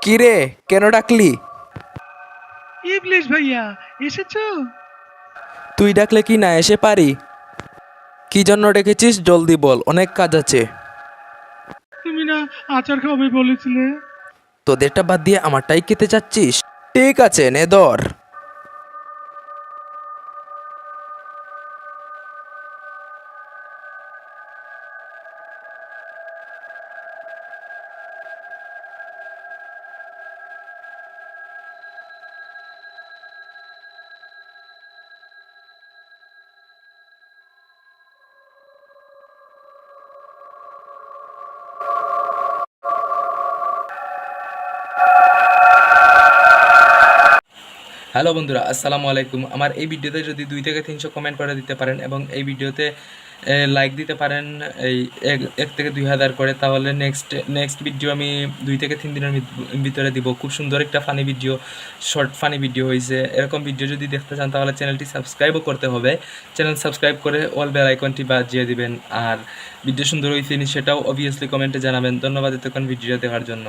কিরে, কেন ডাকলি? ইবলিশ ভাইয়া এসেছো? তুই ডাকলে কি না এসে পারি? কি জন্য ডেকেছিস জলদি বল, অনেক কাজ আছে। তুমি না আচার খাবে বলেছিলে। তোদেরটা বাদ দিয়ে আমারটাই খেতে চাচ্ছিস? ঠিক আছে, নে ধর। হ্যালো বন্ধুরা, আসসালামু আলাইকুম। আমার এই ভিডিওতে যদি 2 থেকে 300 কমেন্ট করে দিতে পারেন এবং এই ভিডিওতে লাইক দিতে পারেন এই 1 থেকে 2 হাজার করে, তাহলে নেক্সট ভিডিও আমি 2 থেকে 3 দিনের ভিতরে দিব। খুব সুন্দর একটা funny video, short funny video হয়েছে। এরকম ভিডিও যদি দেখতে চান তাহলে চ্যানেলটি সাবস্ক্রাইবও করতে হবে। চ্যানেল সাবস্ক্রাইব করে অল বেল আইকনটি বাজিয়ে দিবেন। আর ভিডিও সুন্দর হয়েছে নি সেটাও অবভিয়াসলি কমেন্টে জানাবেন। ধন্যবাদ এতক্ষণ ভিডিও দেখার জন্য।